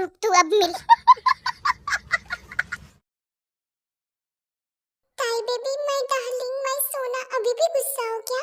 रुक तू अब मिल। ताई बेबी, माय डार्लिंग, माय सोना, अभी भी गुस्सा हो क्या?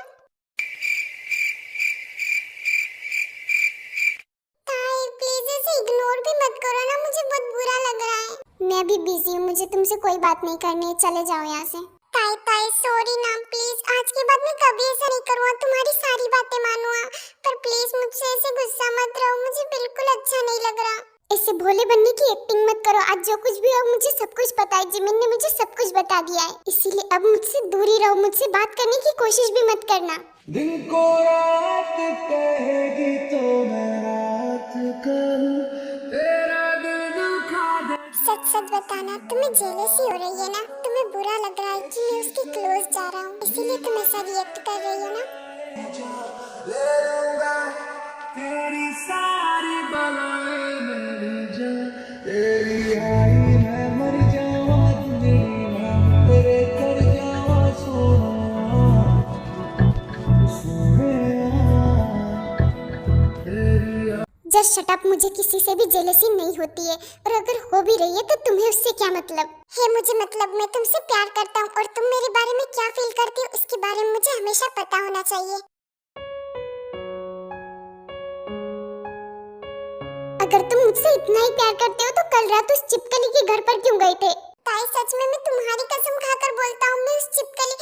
ताई प्लीज ऐसे इग्नोर भी मत करो ना, मुझे बहुत बुरा लग रहा है। मैं भी बिजी हूँ, मुझे तुमसे कोई बात नहीं करनी है, चले जाओ यहाँ से। ताई ताई सॉरी ना, प्लीज आज के बाद मैं कभी ऐसा नहीं करूँगा, तुम्हारी सारी बातें मानूंगा, पर प्लीज मुझसे ऐसे गुस्सा मत रहो, मुझे बिल्कुल अच्छा नहीं लग रहा। ऐसे भोले बनने की एक्टिंग मत करो, आज जो कुछ भी हो मुझे सब कुछ पता है, जिमिन ने मुझे सब कुछ बता दिया है, इसीलिए अब मुझसे दूर ही रहो, मुझसे बात करने की कोशिश भी मत करना। दिन को रात कहेगी तो मैं रात कहूं, तेरा दिल दुखा दे। सच सच बताना, तुम्हें जेलसी हो रही है ना? तुम्हें बुरा लग रहा है कि मैं उसके क्लोज जा रहा हूँ, इसीलिए तुम ऐसा रिएक्ट कर रही हो ना? ले लूंगा तेरी सारी बलाएं मेरी जान, तेरी आई मैं मर जावा, जिंदगी मैं तेरे कर जावा सोना तेरी। जस्ट शट अप, मुझे किसी से भी जेलसी नहीं होती है, और अगर हो भी रही है तो तुम्हें उससे क्या मतलब है? मुझे मतलब, मैं तुमसे प्यार करता हूँ और तुम मेरे बारे में क्या फील करती हो उसके बारे में मुझे हमेशा पता होना चाहिए। अगर तुम मुझसे इतना ही प्यार करते हो तो कल रात उस चिपकली के घर पर क्यों गए थे? ताई सच में मैं तुम्हारी कसम खाकर बोलता हूँ, मैं उस चिपकली,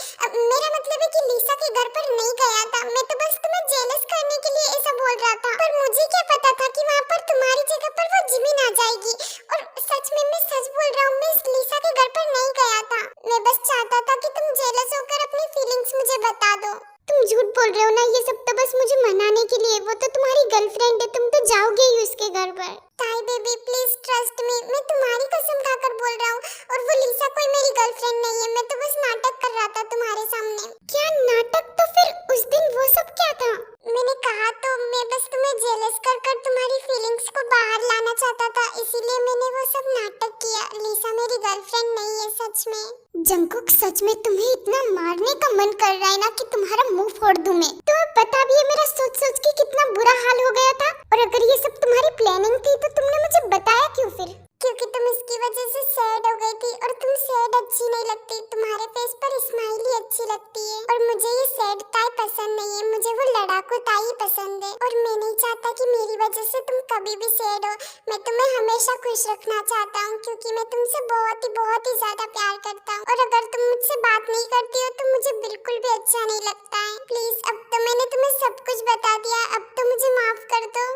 मेरा मतलब है कि लीसा के घर पर नहीं गया था, मैं तो बस तुम्हें जेलस करने के लिए ऐसा बोल रहा था, पर मुझे क्या पता था कि वहाँ पर तुम्हारी जगह पर वो जिमिन आ जाएगी। और सच में मैं सच बोल रहा हूँ, मैं इस लीसा के घर पर नहीं गया था, मैं बस चाहता था कि तुम जेलस होकर अपनी फीलिंग्स मुझे बता दो। तुम झूठ बोल रहे हो ना, ये सब तो बस मुझे मनाने के लिए, वो तो तुम्हारी गर्लफ्रेंड है, तुम तो जाओगे ही उसके घर पर। ताई बेबी प्लीज ट्रस्ट मी, मैं तुम्हारी कसम खाकर बोल रहा हूँ, और वो लीसा कोई मेरी गर्लफ्रेंड नहीं है, मैं तो बस नाटक कर रहा था तुम्हारे सामने। क्या नाटक? तो फिर उस दिन वो सब क्या था? मैंने कहा तो, मैं बस तुम्हें जेलस कर कर तुम्हारी फीलिंग्स को बाहर लाना चाहता था, इसीलिए मैंने वो सब नाटक किया। लीसा मेरी गर्लफ्रेंड नहीं है सच में। जंकुक सच में तुम्हें इतना मारने का मन कर रहा है ना कि तुम्हारा मुंह फोड़ दूं मैं। तुम्हें पता भी है मेरा सोच सोच के कितना बुरा हाल हो गया था, और अगर ये सब तुम्हारी प्लानिंग थी तो तुमने मुझे बताया क्यों फिर? क्योंकि तुम इसकी वजह से सैड हो गई थी, और तुम सैड अच्छी नहीं लगती, तुम्हारे फेस पर स्माइल ही अच्छी लगती है, और मुझे ये सैड ताई पसंद नहीं है, मुझे वो लड़ाकू ताई पसंद है, और मैं नहीं चाहता कि मेरी वजह से तुम कभी भी सैड हो। मैं तुम्हें हमेशा खुश रखना चाहता हूँ, क्योंकि मैं तुमसे बहुत ही ज्यादा प्यार करता हूँ, और अगर तुम मुझसे बात नहीं करती हो तो मुझे बिल्कुल भी अच्छा नहीं लगता है। प्लीज, अब तो मैंने तुम्हें सब कुछ बता दिया, अब तो मुझे माफ कर दो।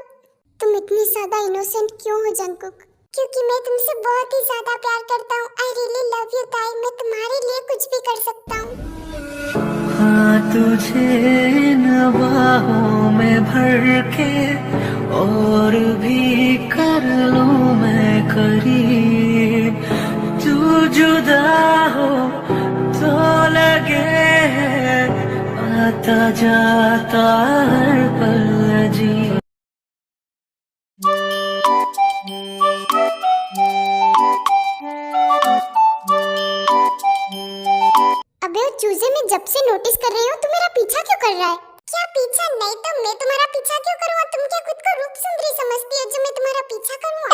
तुम इतनी ज्यादा इनोसेंट क्यों हो जंकुक? क्योंकि मैं तुमसे बहुत ही ज्यादा प्यार करता हूँ। आई रियली लव यू ताई, मैं तुम्हारे लिए कुछ भी कर सकता हूँ। हाँ तुझे इन बाहों में भर के और भी कर लूं मैं करीब, तू जुदा हो तो लगे आता जाता हर पल अजीब। अबे ओ चूजे, मैं जब से नोटिस कर रही हूँ तू मेरा पीछा क्यों कर रहा है? क्या पीछा नहीं तो मैं तुम्हारा पीछा क्यों करूँगा? तुम क्या खुद को रूप सुंदरी समझती हो जो मैं तुम्हारा पीछा करूँगा?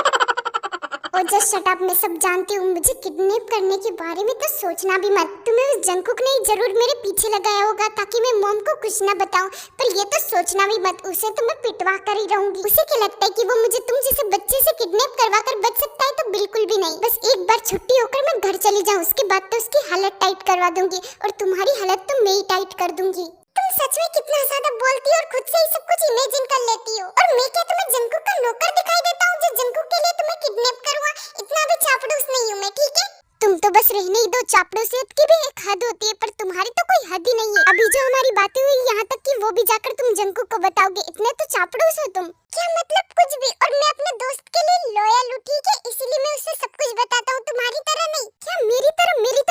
ओ जस्ट शट अप, मैं सब जानती हूँ, मुझे किडनैप करने के बारे में तो सोचना भी मत। तुम्हें उस जंकुक ने जरूर मेरे पीछे लगाया होगा ताकि मैं मॉम को कुछ ना बताऊं, पर ये तो सोचना भी मत, उसे तो मैं पिटवा कर ही रहूंगी। उसे क्या लगता है कि वो मुझे तुम जैसे बच्चे से किडनैप करवा कर बच सकता है? तो बिल्कुल भी नहीं। बस एक बार छुट्टी होकर मैं घर चली जाऊँ, उसके बाद तो उसकी हालत टाइट करवा दूंगी, और तुम्हारी हालत तो मैं ही टाइट कर दूंगी। तुम सच में कितना ज्यादा बोलती हो और खुद से ही सब कुछ इमेजिन कर लेती हो। और मैं क्या तुम्हें जंकुक का नौकर दिखाई देता हूँ जो जंकुक के लिए तुम्हें किडनैप करूँगा? इतना भी चापड़ूस नहीं हूँ मैं, ठीक है? तुम तो बस रहने ही दो, चापड़ूसियत की भी एक हद होती है, पर तुम्हारी तो कोई हद ही नहीं है। अभी जो हमारी बातें हुई यहाँ तक कि वो भी जाकर तुम जंकुक को बताओगे, इतने तो चापड़ूस हो तुम। क्या मतलब कुछ भी? और मैं अपने दोस्त के लिए लॉयल हूँ, ठीक है? इसीलिए मैं उसे सब कुछ बताता हूँ, तुम्हारी तरह नहीं। क्या मेरी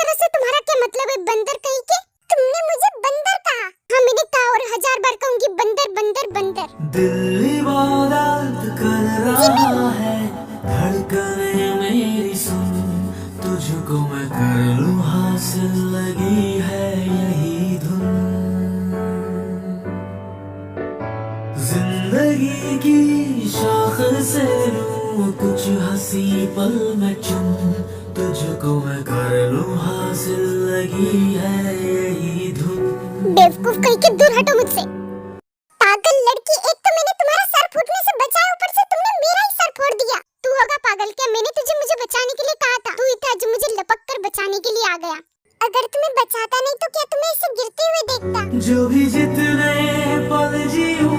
तरह से तुम्हारा क्या मतलब है, बंदर कहीं के? तुमने मुझे बंदर कहा? हाँ मैंने कहा, और 1000 बार कहूंगी, बंदर बंदर बंदर। दिल इबादत कर रहा है, धड़कने मेरी सुन, तुझको मैं कर लूं हासिल, लगी है यही धुन। जिंदगी की शाख से लूं कुछ हंसी पल में चुन तुझको मैं कर लूं हासिल, लगी है यही धुन। बेवकूफ कहीं के दूर हटो मुझसे। पागल लड़की, एक तो मैंने तुम्हारा सर फूटने से बचाया, ऊपर से तुमने मेरा ही सर फोड़ दिया। तू होगा पागल क्या? मैंने तुझे मुझे बचाने के लिए कहा था। तू ही था जो मुझे लपक कर बचाने के लिए आ गया। अगर तुम्हें बचाता नहीं तो क्या तुम्हें इसे गिरते हुए देखता? जो भी जितने पल जीऊं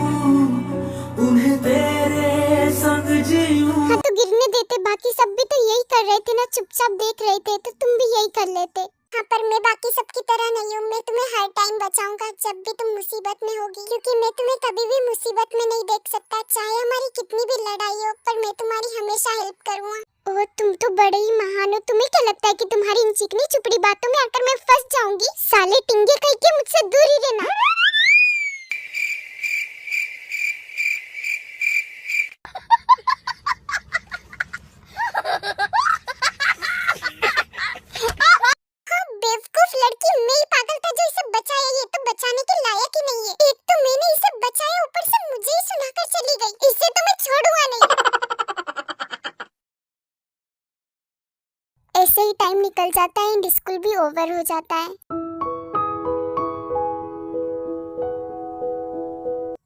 उन्हें तेरे संग जीऊं। हाँ तो गिरने देते, बाकी सब भी तो यही कर रहे थे ना, चुपचाप देख रहे थे, तो तुम भी यही कर लेते। हाँ पर मैं बाकी सबकी तरह नहीं हूँ, मैं तुम्हें हर टाइम बचाऊंगा जब भी तुम मुसीबत में होगी, क्योंकि मैं तुम्हें कभी भी मुसीबत में नहीं देख सकता, चाहे हमारी कितनी भी लड़ाई हो, पर मैं तुम्हारी हमेशा हेल्प करूँगा। ओह तुम तो बड़े ही महान हो। तुम्हें क्या लगता है कि तुम्हारी इन चिकनी चुपड़ी बातों में आकर मैं फंस जाऊंगी? साले टिंगे कहीं के, मुझसे दूर ही रहना। बेवकूफ लड़की, मैं ही पागल था जो इसे बचाया, ये तो बचाने के लायक ही नहीं है। एक तो मैंने इसे बचाया, ऊपर से मुझे ही सुनाकर चली गई। इसे तो मैं छोड़ूंगा नहीं। ऐसे ही टाइम निकल जाता है एंड स्कूल भी ओवर हो जाता है।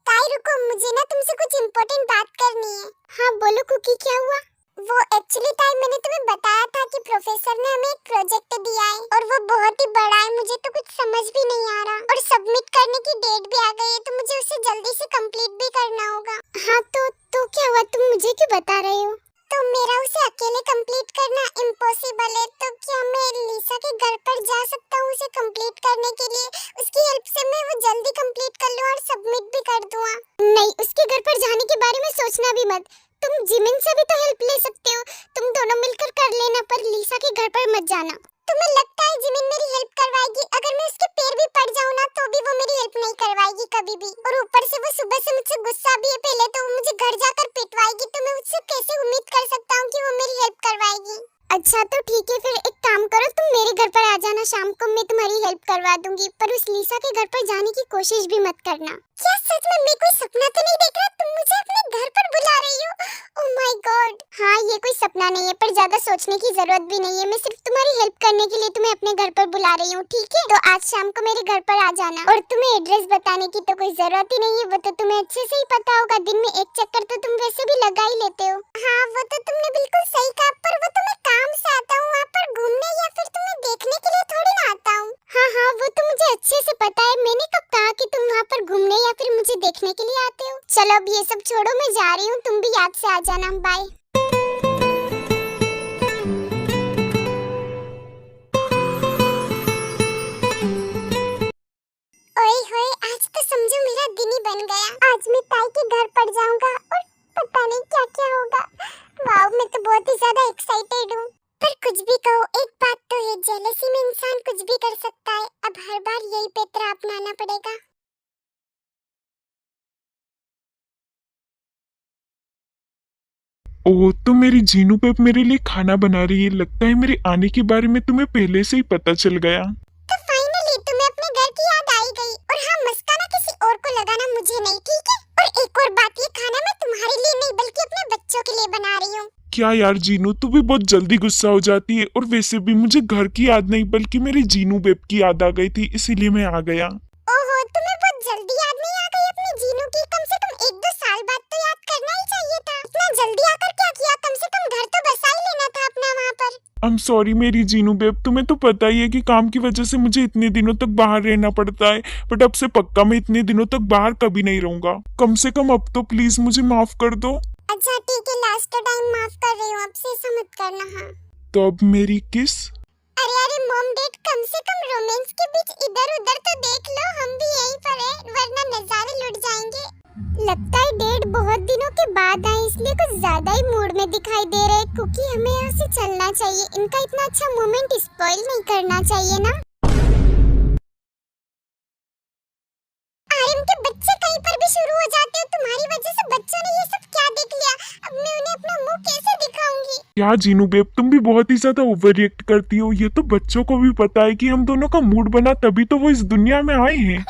ताई रुको, मुझे ना तुमसे कुछ इम्पोर्टेंट बात करनी है। हाँ बोलो कुकी, क्या हुआ? वो एक्चुअली ताई मैंने तुम्हें बताया था कि प्रोफेसर ने हमें एक प्रोजेक्ट दिया है और वो बहुत ही बड़ा है, मुझे तो कुछ समझ भी नहीं आ रहा और सबमिट करने की डेट भी आ गई है, तो मुझे उसे जल्दी से कंप्लीट भी करना होगा। हाँ तो क्या हुआ, तुम मुझे क्यों बता रहे हो? तो मेरा उसे अकेले कंप्लीट करना इम्पॉसिबल है, तो क्या मैं लिसा के घर पर जा सकता हूँ उसे कंप्लीट करने के लिए? उसकी हेल्प से मैं वो जल्दी कंप्लीट कर लूँ और सबमिट भी कर दूँ। नहीं, उसके घर पर जाने के बारे में सोचना भी मत। तुम जिमिन से भी तो हेल्प ले सकते हो, तुम दोनों मिलकर कर लेना, पर लिसा के घर पर मत जाना। तुम्हें लगता है जिमिन मेरी हेल्प करवाएगी? अगर मैं उसके पैर भी पड़ जाऊँ ना तो भी वो मेरी हेल्प नहीं करवाएगी कभी भी। और ऊपर से वो सुबह से मुझसे गुस्सा भी है, पहले तो वो मुझे घर जाकर पिटवाएगी, तो मैं उससे कैसे उम्मीद कर सकता हूँ कि वो मेरी हेल्प करवाएगी? अच्छा तो ठीक है, फिर एक काम करो, तुम मेरे घर पर आ जाना शाम को, मैं तुम्हारी हेल्प करवा दूंगी, पर उस लिसा के घर पर जाने की कोशिश भी मत करना। क्या सच में मैं कोई सपना तो नहीं देख रहा? तुम मुझे अपने घर पर बुला रही हो? Oh my God. हाँ ये कोई सपना नहीं है, पर ज्यादा सोचने की जरूरत भी नहीं है, मैं सिर्फ तुम्हारी हेल्प करने के लिए तुम्हें अपने घर पर बुला रही हूँ, ठीक है? तो आज शाम को मेरे घर पर आ जाना, और तुम्हें एड्रेस बताने की तो कोई जरूरत ही नहीं है, वो तो तुम्हें अच्छे से ही पता होगा, दिन में एक चक्कर तो तुम वैसे भी लगा ही लेते हो। हाँ वो तो तुमने बिल्कुल सही कहा, पर वो तो मैं काम से आता हूँ वहाँ पर घूमने, या फिर तुम्हें देखने के लिए थोड़ी ना आता हूँ। हाँ वो तो मुझे अच्छे से पता है, मैंने कब कहा कि तुम वहाँ पर घूमने या फिर मुझे देखने के लिए आते हो। चलो अब ये सब छोड़ो, मैं जा रही हूँ, तुम भी याद से आ जाना, बाय। ओए होए, आज तो समझो मेरा दिन ही बन गया। आज मैं ताई के घर पर जाऊंगा और पता नहीं क्या क्या होगा। वाओ, मैं तो बहुत ही ज्यादा एक्साइटेड हूँ। पर कुछ भी कहो, एक बात तो है, जेलसी में इंसान कुछ भी कर सकता है। अब हर बार यही पैतरा अपनाना पड़ेगा। ओह तो मेरी जीनू पेप मेरे लिए खाना बना रही है, लगता है मेरे आने के बारे में तुम्हें पहले से ही पता चल गया। तो फाइनली तुम्हें अपने घर की याद आई गई। और हाँ, मस्काना किसी और को लगाना, मुझे नहीं, ठीक है? और एक और बात, ये खाना मैं तुम्हारे लिए नहीं बल्कि अपने बच्चों के लिए बना रही हूँ। क्या यार जीनू, तू भी बहुत जल्दी गुस्सा हो जाती है, और वैसे भी मुझे घर की याद नहीं बल्कि मेरी जीनू बेब की याद आ गई थी, इसीलिए मैं आ गया। ओहो, तुम्हें बहुत जल्दी याद नहीं आ गई अपनी जीनू की? कम से कम 1-2 साल बाद तो याद करना ही चाहिए था। इतना जल्दी आकर क्या किया? कम से कम घर तो बसा ही लेना था अपना वहाँ पर। आई एम सॉरी मेरी जीनू बेब, तुम्हें तो पता ही है कि काम की वजह से मुझे इतने दिनों तक बाहर रहना पड़ता है, बट अब से पक्का मैं इतने दिनों तक बाहर कभी नहीं रहूंगा। कम से कम अब तो प्लीज मुझे माफ कर दो। अच्छा ठीक है, लास्ट टाइम माफ कर रही हूँ, अब से ऐसा मत करना। हाँ तो अब मेरी किस? अरे मॉम डैड, कम से कम रोमांस के बीच इधर उधर तो देख लो, हम भी यहीं पर है, वरना नजारे लुट जाएंगे। लगता है डैड बहुत दिनों के बाद आए, इसलिए कुछ ज्यादा ही मूड में दिखाई दे रहे, क्योंकि हमें यहाँ से चलना चाहिए, इनका इतना अच्छा मोमेंट स्पॉइल नहीं करना चाहिए ना। आर्यन के बच्चे कहीं पर भी शुरू हो जाते हो, तुम्हारी वजह से बच्चों ने ये सब क्या देख लिया? अब मैं उन्हें अपना मुंह कैसे दिखाऊंगी? क्या जीनू बेब, तुम भी बहुत ही ज्यादा ओवर रिएक्ट करती हो, ये तो बच्चों को भी पता है कि हम दोनों का मूड बना तभी तो वो इस दुनिया में आए हैं।